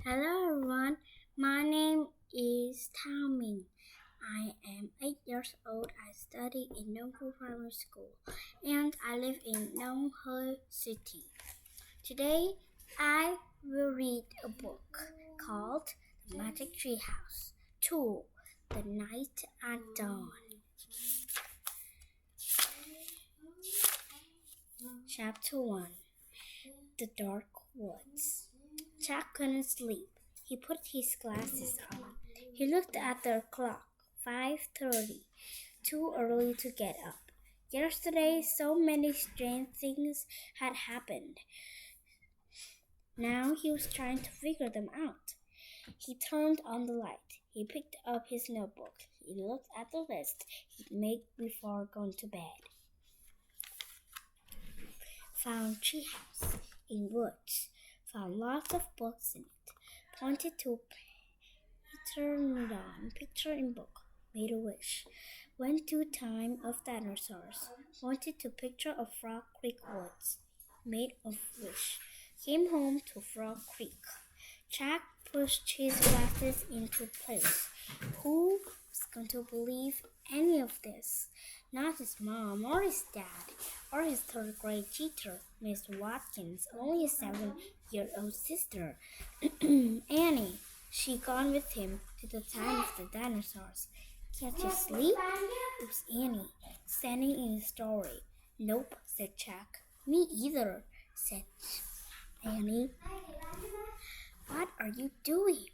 Hello everyone, my name is Taoming. I am 8 years old. I study in Nonghu Primary School and I live in Nonghe City. Today I will read a book called The Magic Tree House 2, The Night at Dawn. Chapter 1, The Dark Woods. Jack couldn't sleep. He put his glasses on. He looked at the clock. 5:30. Too early to get up. Yesterday, so many strange things had happened. Now he was trying to figure them out. He turned on the light. He picked up his notebook. He looked at the list he'd make before going to bed. Found treehouse in woods. Found lots of books in it. Pointed to picture in book. Made a wish. Went to time of dinosaurs. Pointed to picture of Frog Creek woods. Made a wish. Came home to Frog Creek. Jack pushed his glasses into place. Who was going to believe any of this? Not his mom or his dad or his third grade teacher, Miss Watkins, only his 7-year-old sister, Annie. She gone with him to the time of the dinosaurs. Can't you sleep? It was Annie, standing in the doorway. Nope, said Jack. Me either, said Annie. What are you doing?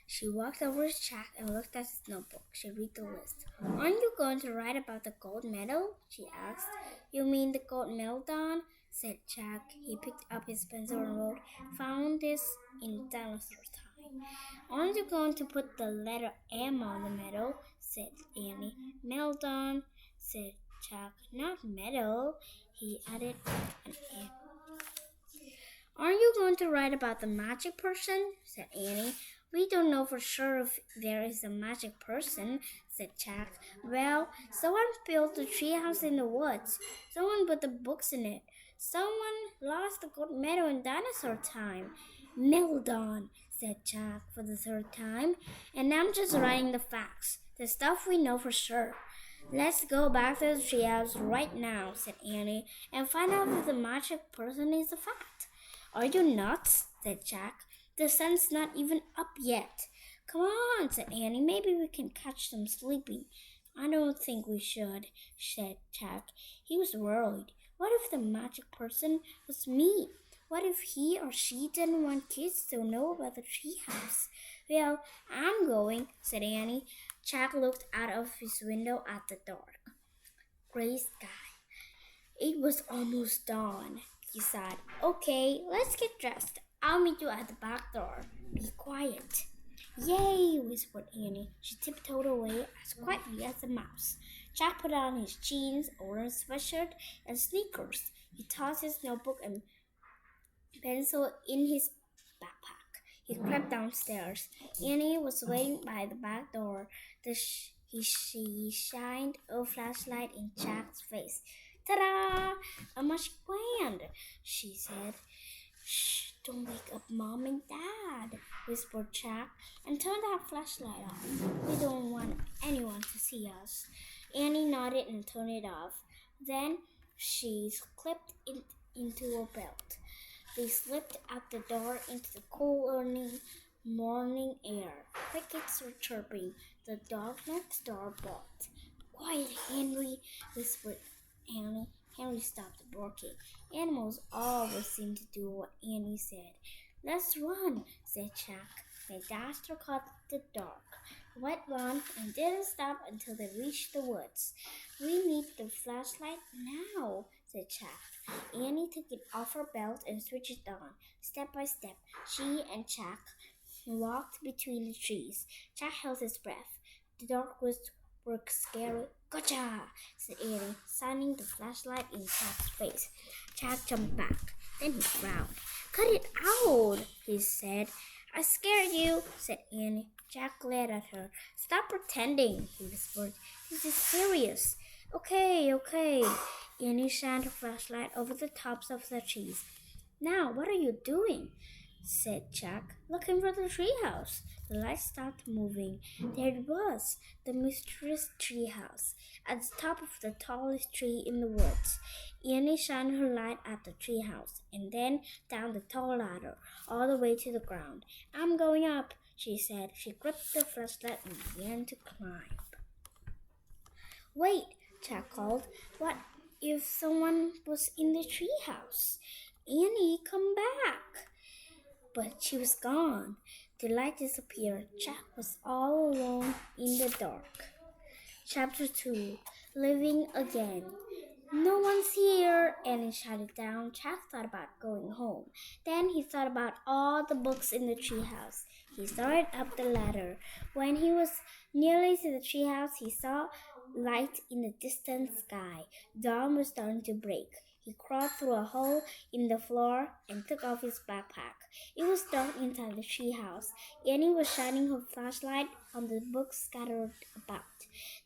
She walked over to Jack and looked at his notebook. She read the list. Aren't you going to write about the gold medal? She asked. You mean the gold medal, Don? Said Jack. He picked up his pencil and wrote, Found this in dinosaur time. Aren't you going to put the letter M on the medal? Said Annie. Medal, Don, said Jack. Not medal. He added an M. Aren't you going to write about the magic person? Said Annie. We don't know for sure if there is a magic person, said Jack. Well, someone built a treehouse in the woods. Someone put the books in it. Someone lost the gold medal in dinosaur time. Meldon, said Jack for the third time. And I'm just writing the facts, the stuff we know for sure. Let's go back to the treehouse right now, said Annie, and find out if the magic person is a fact. Are you nuts? Said Jack. The sun's not even up yet. Come on, said Annie. Maybe we can catch them sleeping. I don't think we should, said Jack. He was worried. What if the magic person was me? What if he or she didn't want kids to know about the treehouse? Well, I'm going, said Annie. Jack looked out of his window at the dark gray sky. It was almost dawn. He sighed. Okay, let's get dressed. I'll meet you at the back door. Be quiet. Yay, whispered Annie. She tiptoed away as quietly as a mouse. Jack put on his jeans, orange sweatshirt, and sneakers. He tossed his notebook and pencil in his backpack. He crept downstairs. Annie was waiting by the back door. She shined a flashlight in Jack's face. Ta-da! A magic wand, she said. Shh, don't wake up Mom and Dad, whispered Jack, and turn that flashlight off. We don't want anyone to see us. Annie nodded and turned it off. Then she clipped it into a belt. They slipped out the door into the cool morning air. Crickets were chirping. The dog next door barked. Quiet, Henry, whispered Annie. Henry stopped barking. Animals always seemed to do what Annie said. Let's run, said Jack. They dashed across the dark, wet lawn and didn't stop until they reached the woods. We need the flashlight now, said Jack. Annie took it off her belt and switched it on. Step by step, she and Jack walked between the trees. Jack held his breath. The dark woods were scary. Gotcha, said Annie, shining the flashlight in Jack's face. Jack jumped back. Then he frowned. Cut it out, he said. I scared you, said Annie. Jack glared at her. Stop pretending, he whispered. This is serious. Okay. Annie shined her flashlight over the tops of the trees. Now, what are you doing? said Jack, looking for the treehouse. The light stopped moving. There it was, the mysterious treehouse, at the top of the tallest tree in the woods. Annie shined her light at the treehouse, and then down the tall ladder, all the way to the ground. I'm going up, she said. She gripped the flashlight and began to climb. Wait, Jack called. What if someone was in the treehouse? Annie, come back! But she was gone. The light disappeared. Jack was all alone in the dark. Chapter 2. Living Again. No one's here, Annie shouted down. Jack thought about going home. Then he thought about all the books in the treehouse. He started up the ladder. When he was nearly to the treehouse, he saw light in the distant sky. Dawn was starting to break. He crawled through a hole in the floor and took off his backpack. It was dark inside the treehouse. Annie was shining her flashlight on the books scattered about.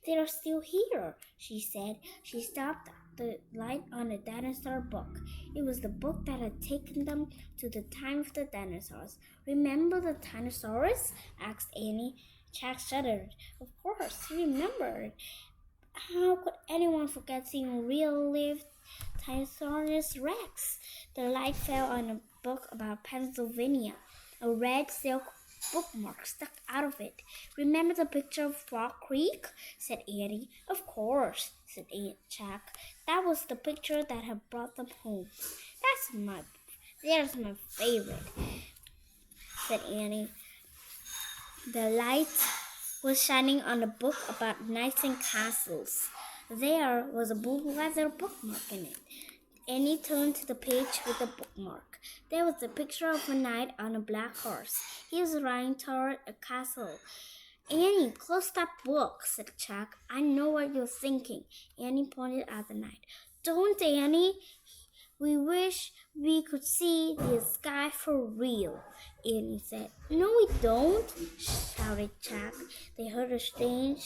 They are still here, she said. She stopped the light on a dinosaur book. It was the book that had taken them to the time of the dinosaurs. Remember the dinosaurs? Asked Annie. Jack shuddered. Of course, he remembered. How could anyone forget seeing real live Tyrannosaurus Rex? The light fell on a book about Pennsylvania. A red silk bookmark stuck out of it. Remember the picture of Frog Creek? Said Annie. Of course, said Jack. That was the picture that had brought them home. There's my favorite, said Annie. The light was shining on a book about knights and castles. There was a blue leather bookmark in it. Annie turned to the page with the bookmark. There was a picture of a knight on a black horse. He was riding toward a castle. Annie, close that book, said Jack. I know what you're thinking. Annie pointed at the knight. Don't, Annie. We wish we could see the sky for real, Annie said. No, we don't, shouted Jack. They heard a strange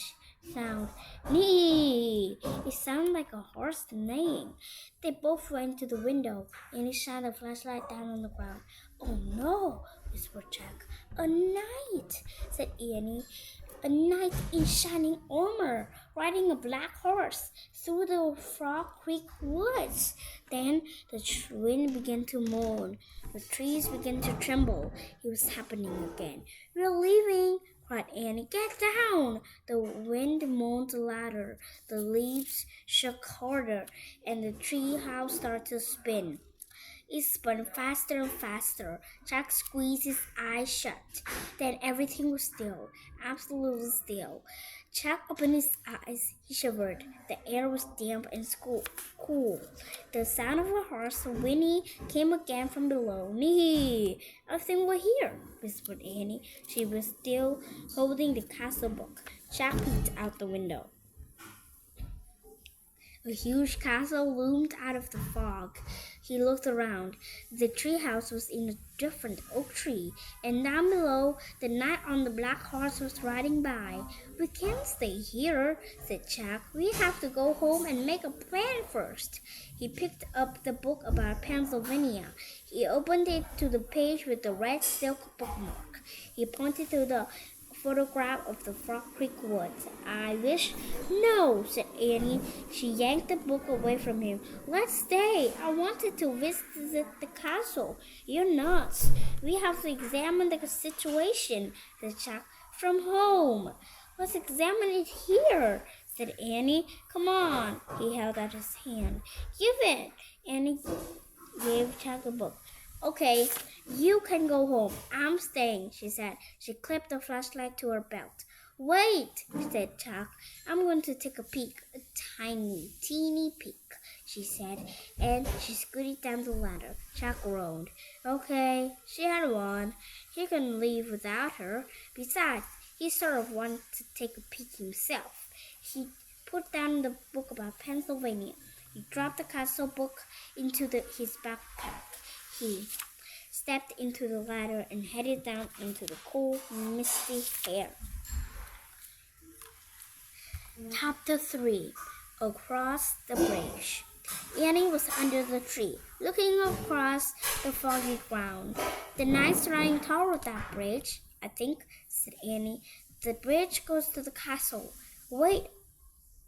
sound. Nee! It sounded like a horse neighing. They both went to the window. Annie shined a flashlight down on the ground. Oh no, whispered Jack. A knight, said Annie. A knight in shining armor, riding a black horse through the Frog Creek woods. Then the wind began to moan. The trees began to tremble. It was happening again. We're leaving, cried Annie. Get down! The wind moaned louder. The leaves shook harder, and the tree house started to spin. It spun faster and faster. Jack squeezed his eyes shut. Then everything was still, absolutely still. Jack opened his eyes. He shivered. The air was damp and cool. The sound of a horse whinny came again from below. Nee! I think we're here, whispered Annie. She was still holding the castle book. Jack peeked out the window. A huge castle loomed out of the fog. He looked around. The treehouse was in a different oak tree, and down below, the knight on the black horse was riding by. We can't stay here, said Jack. We have to go home and make a plan first. He picked up the book about Pennsylvania. He opened it to the page with the red silk bookmark. He pointed to the photograph of the Frog Creek woods. I wish. No, said Annie. She yanked the book away from him. Let's stay. I wanted to visit the castle. You're nuts. We have to examine the situation, said Jack. From home. Let's examine it here, said Annie. Come on. He held out his hand. Give it. Annie gave Jack the book. Okay, you can go home. I'm staying, she said. She clipped the flashlight to her belt. Wait, said Jack. I'm going to take a peek. A tiny, teeny peek, she said. And she scooted down the ladder. Jack groaned. Okay, she had won. He couldn't leave without her. Besides, he sort of wanted to take a peek himself. He put down the book about Pennsylvania. He dropped the castle book into his backpack. He stepped into the ladder and headed down into the cool, misty air. Chapter 3. Across the Bridge. Annie was under the tree, looking across the foggy ground. The knight's running toward that bridge, I think, said Annie. The bridge goes to the castle. Wait,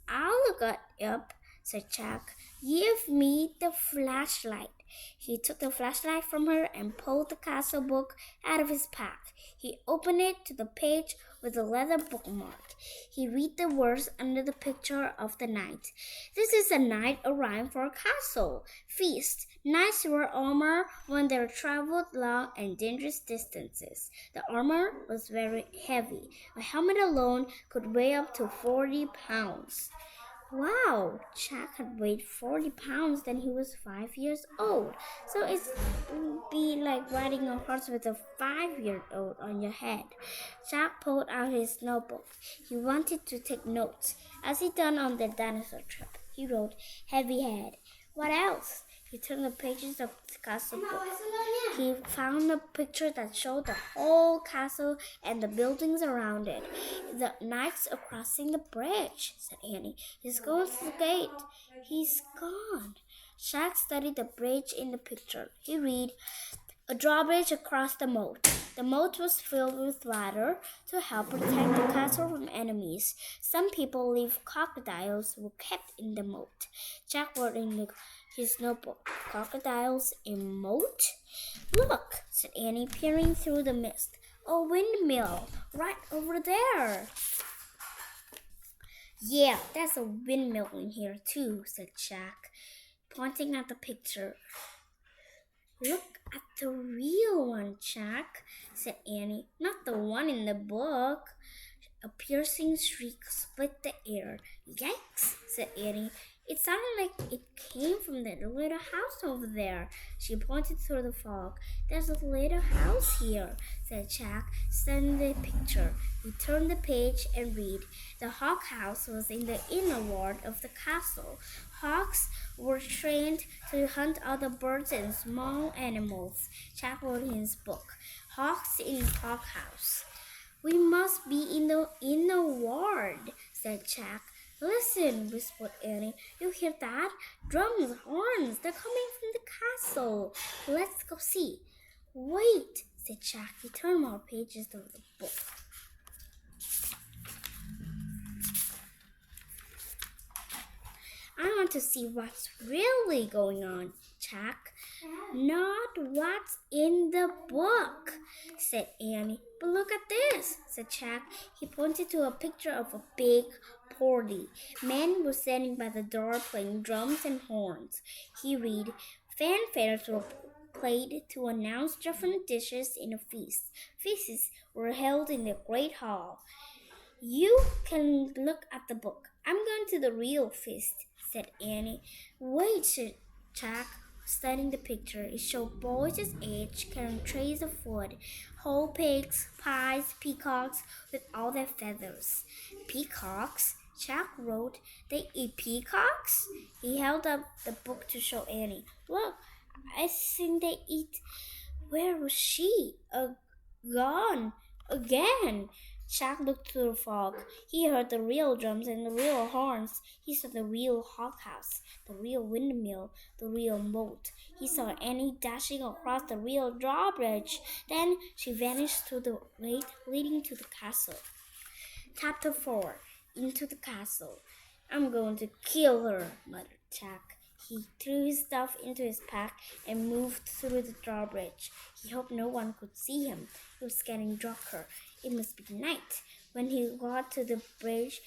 I'll look it up, said Jack. Give me the flashlight. He took the flashlight from her and pulled the castle book out of his pack. He opened it to the page with a leather bookmark. He read the words under the picture of the knight. This is a knight arriving for a castle feast. Knights wear armor when they traveled long and dangerous distances. The armor was very heavy. A helmet alone could weigh up to 40 pounds. Wow, Jack had weighed 40 pounds when he was 5 years old. So it's be like riding a horse with a 5-year-old on your head. Jack pulled out his notebook. He wanted to take notes, as he done on the dinosaur trip. He wrote, "Heavy head." What else? He turned the pages of the castle book. He found a picture that showed the whole castle and the buildings around it. The knights are crossing the bridge, said Annie. He's going through the gate. He's gone. Jack studied the bridge in the picture. He read, a drawbridge across the moat. The moat was filled with water to help protect the castle from enemies. Some people believe crocodiles were kept in the moat. Jack wrote in his notebook, crocodiles in moat? Look, said Annie, peering through the mist. A windmill, right over there. Yeah, there's a windmill in here too, said Jack, pointing at the picture. Look at the real one, Jack, said Annie, not the one in the book. A piercing shriek split the air. Yikes, said Annie. It sounded like it came from that little house over there. She pointed through the fog. There's a little house here, said Jack, studying the picture. He turned the page and read. The hawk house was in the inner ward of the castle. Hawks were trained to hunt other birds and small animals. Jack wrote in his book, Hawks in Hawk House. We must be in the inner ward, said Jack. Listen, whispered Annie. You hear that? Drums, horns, they're coming from the castle. Let's go see. Wait, said Jack. He turned more pages of the book. I want to see what's really going on, Jack. Not what's in the book, said Annie. But look at this, said Jack. He pointed to a picture of a big party. Men were standing by the door playing drums and horns. He read, fanfares were played to announce different dishes in a feast. Feasts were held in the great hall. You can look at the book. I'm going to the real feast, said Annie. Wait, said Jack, studying the picture. It showed boys his age carrying trays of food, whole pigs, pies, peacocks with all their feathers. Peacocks? Jack wrote, they eat peacocks? He held up the book to show Annie. Look, I think they eat. Where was she? Gone again. Jack looked through the fog. He heard the real drums and the real horns. He saw the real hawk house, the real windmill, the real moat. He saw Annie dashing across the real drawbridge. Then she vanished through the gate leading to the castle. Chapter 4. Into the castle. I'm going to kill her, muttered Jack. He threw his stuff into his pack and moved through the drawbridge. He hoped no one could see him. It was getting darker. It must be night. When he got to the bridge,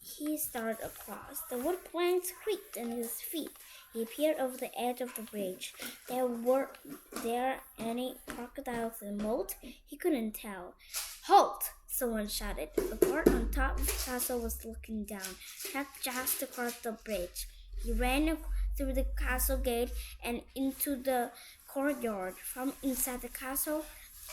he started across. The wood planks creaked under his feet. He appeared over the edge of the bridge. Were there any crocodiles in the moat? He couldn't tell. Halt! Someone shouted. The guard on top of the castle was looking down. Jack dashed across the bridge. He ran through the castle gate and into the courtyard. From inside the castle,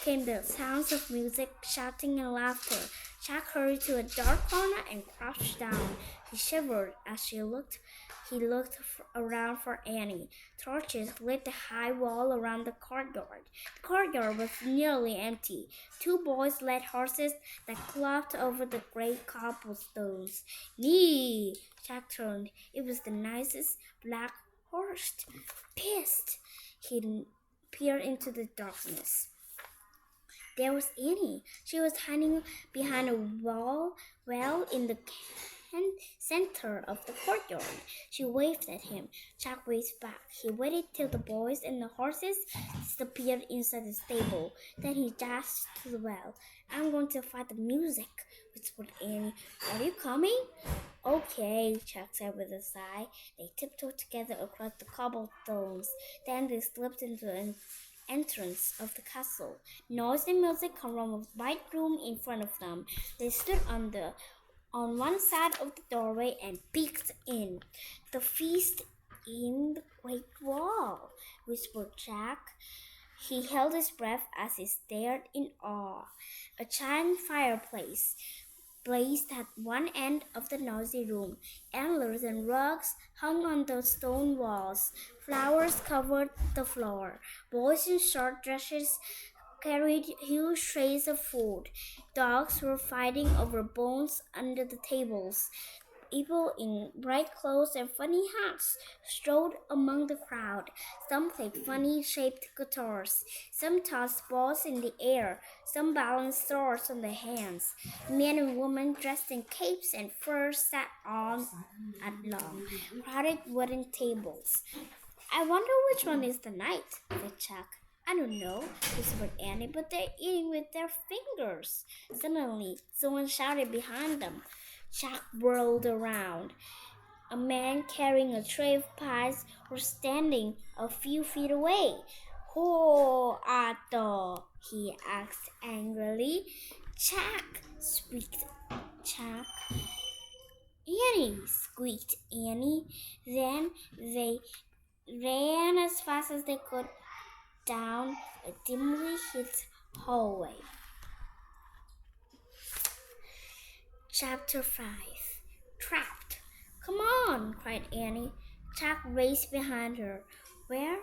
came the sounds of music, shouting, and laughter. Jack hurried to a dark corner and crouched down. He shivered as he looked around for Annie. Torches lit the high wall around the courtyard. The courtyard was nearly empty. Two boys led horses that clopped over the gray cobblestones. Nee! Jack turned. It was the nicest black horse. Pissed! He peered into the darkness. There was Annie. She was hiding behind a well in the center of the courtyard. She waved at him. Jack waved back. He waited till the boys and the horses disappeared inside the stable. Then he dashed to the well. I'm going to fight the music, whispered Annie. Are you coming? Okay, Jack said with a sigh. They tiptoed together across the cobblestones. Then they slipped into an entrance of the castle. Noise and music came from a wide room in front of them. They stood on one side of the doorway and peeked in. The feast in the great wall, whispered Jack. He held his breath as he stared in awe. A giant fireplace blazed at one end of the noisy room. Antlers and rugs hung on the stone walls. Flowers covered the floor. Boys in short dresses carried huge trays of food. Dogs were fighting over bones under the tables. People in bright clothes and funny hats strode among the crowd. Some played funny-shaped guitars. Some tossed balls in the air. Some balanced swords on their hands. Men and women dressed in capes and furs sat on at long, crowded wooden tables. I wonder which one is the night, said Chuck. I don't know, whispered Annie, but they're eating with their fingers. Suddenly, someone shouted behind them. Jack whirled around. A man carrying a tray of pies was standing a few feet away. Who art thou? He asked angrily. Jack, squeaked Jack. Annie, squeaked Annie. Then they ran as fast as they could down a dimly lit hallway. Chapter 5. Trapped. Come on, cried Annie. Jack raced behind her. Where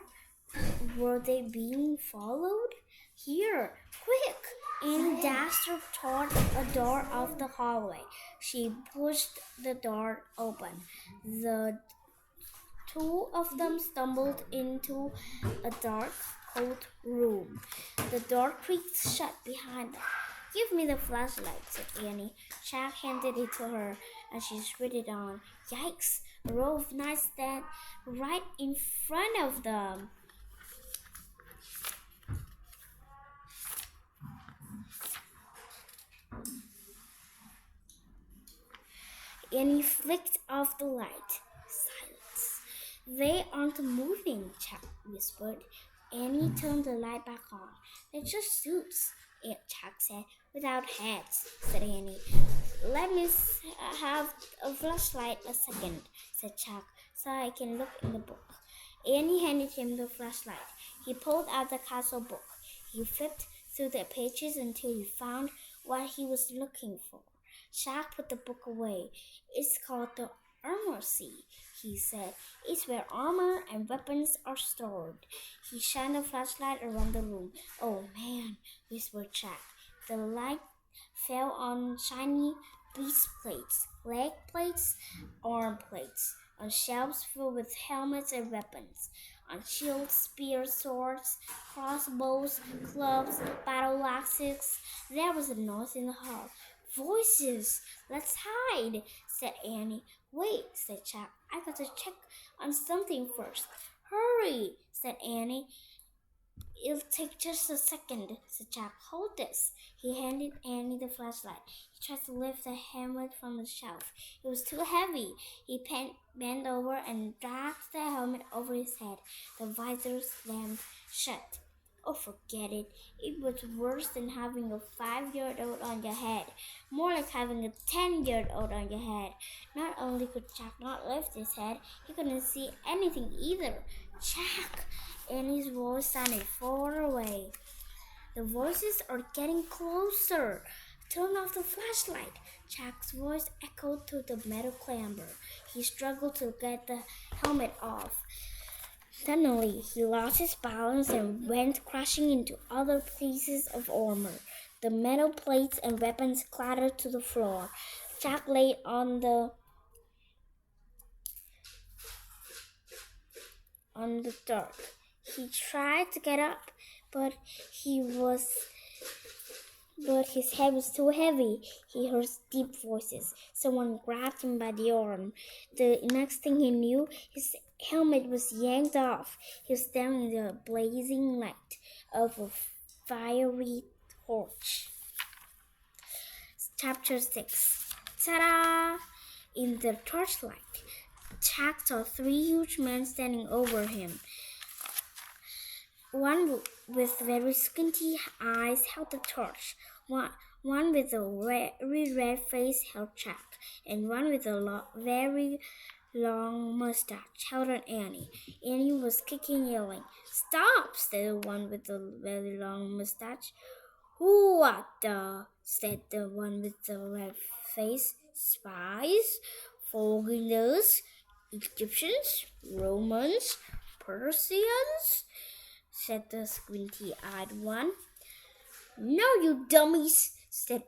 were they being followed? Here, quick! Annie dashed toward a door of the hallway. She pushed the door open. The two of them stumbled into a dark, cold room. The door creaked shut behind them. Give me the flashlight, said Annie. Jack handed it to her, and she switched it on. Yikes! A row of knights stand right in front of them. Annie flicked off the light. Silence. They aren't moving, Jack whispered. Annie turned the light back on. They're just suits, Jack said. Without heads, said Annie. Let me have a flashlight a second, said Jack, so I can look in the book. Annie handed him the flashlight. He pulled out the castle book. He flipped through the pages until he found what he was looking for. Jack put the book away. It's called the Armory, he said. It's where armor and weapons are stored. He shined a flashlight around the room. Oh man, whispered Jack. The light fell on shiny breastplates, leg plates, arm plates, on shelves filled with helmets and weapons, on shields, spears, swords, crossbows, clubs, battle axes. There was a noise in the hall. Voices! Let's hide, said Annie. Wait, said Jack. I got to check on something first. Hurry, said Annie. It'll take just a second, said Jack. Hold this. He handed Annie the flashlight. He tried to lift the helmet from the shelf. It was too heavy. He bent over and dragged the helmet over his head. The visor slammed shut. Oh, forget it. It was worse than having a 5-year-old on your head. More like having a 10-year-old on your head. Not only could Jack not lift his head, he couldn't see anything either. Jack! Annie's voice sounded far away. The voices are getting closer. Turn off the flashlight. Jack's voice echoed through the metal clamber. He struggled to get the helmet off. Suddenly, he lost his balance and went crashing into other pieces of armor. The metal plates and weapons clattered to the floor. Jack lay on the dirt. He tried to get up, but his head was too heavy. He heard deep voices. Someone grabbed him by the arm. The next thing he knew, his helmet was yanked off. He was standing in the blazing light of a fiery torch. Chapter 6. Ta-da! In the torchlight, Jack saw 3 huge men standing over him. One with very squinty eyes held the torch. One with a very red face held Jack, and one with a very long mustache held on Annie. Annie was kicking, yelling. "Stop!" said the one with the very long mustache. "What the?" said the one with the red face. "Spies? Foreigners? Egyptians? Romans? Persians?" said the squinty-eyed one. "No, you dummies," said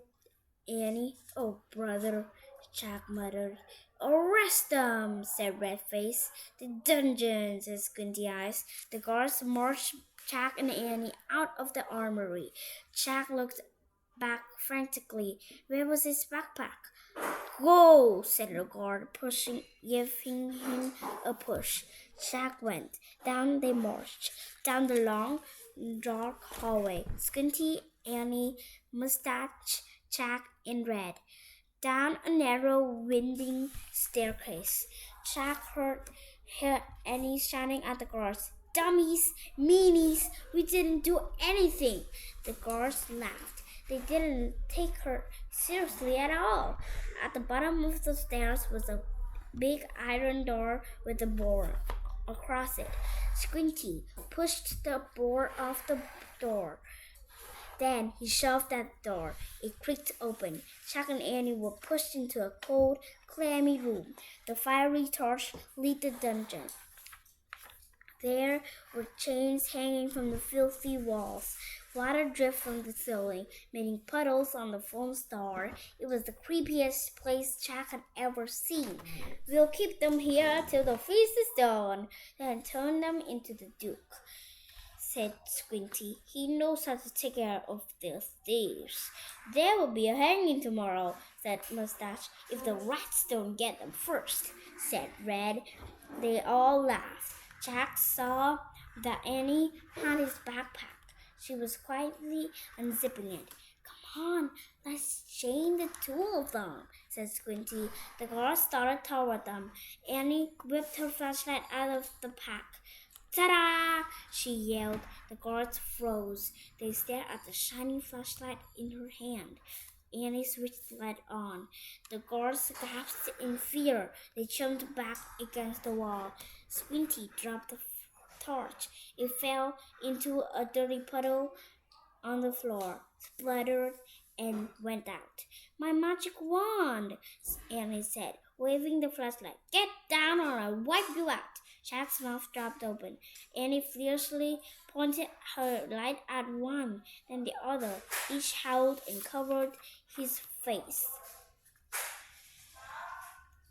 Annie. "Oh, brother," Jack muttered. "Arrest them," said Redface. "The dungeon," said Squinty Eyes. The guards marched Jack and Annie out of the armory. Jack looked back frantically. Where was his backpack? "Go," said the guard, giving him a push. Jack went. Down they marched, down the long, dark hallway. Squinty, Annie, Mustache, Jack, and Red. Down a narrow, winding staircase. Jack heard Annie shouting at the guards. "Dummies! Meanies! We didn't do anything!" The guards laughed. They didn't take her seriously at all. At the bottom of the stairs was a big iron door with a board across it. Squinty pushed the board off the door. Then he shoved at the door. It creaked open. Jack and Annie were pushed into a cold, clammy room. The fiery torch lit the dungeon. There were chains hanging from the filthy walls. Water dripped from the ceiling, making puddles on the foam floor. It was the creepiest place Jack had ever seen. "We'll keep them here till the feast is done, then turn them into the Duke," said Squinty. "He knows how to take care of the thieves." "There will be a hanging tomorrow," said Mustache. "If the rats don't get them first," said Red. They all laughed. Jack saw that Annie had his backpack. She was quietly unzipping it. "Come on, let's chain the 2 of them," said Squinty. The guards started toward them. Annie whipped her flashlight out of the pack. "Ta-da!" she yelled. The guards froze. They stared at the shining flashlight in her hand. Annie switched the light on. The guards gasped in fear. They jumped back against the wall. Squinty dropped the torch. It fell into a dirty puddle on the floor, spluttered, and went out. "My magic wand," Annie said, waving the flashlight. "Get down or I'll wipe you out." Jack's mouth dropped open. Annie fiercely pointed her light at one, then the other. Each howled and covered his face.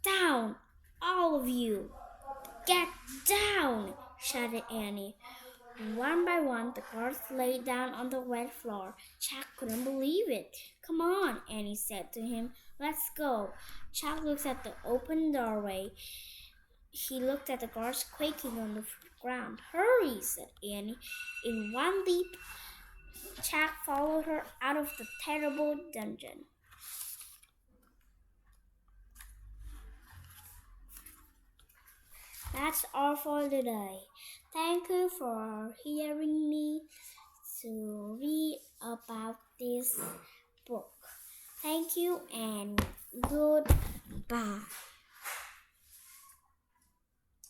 "Down, all of you! Get down!" shouted Annie. One by one, the guards lay down on the wet floor. Jack couldn't believe it. "Come on," Annie said to him. "Let's go." Jack looked at the open doorway. He looked at the guards quaking on the ground. "Hurry," said Annie. In one leap, Jack followed her out of the terrible dungeon. That's all for today. Thank you for hearing me to read about this book. Thank you and goodbye.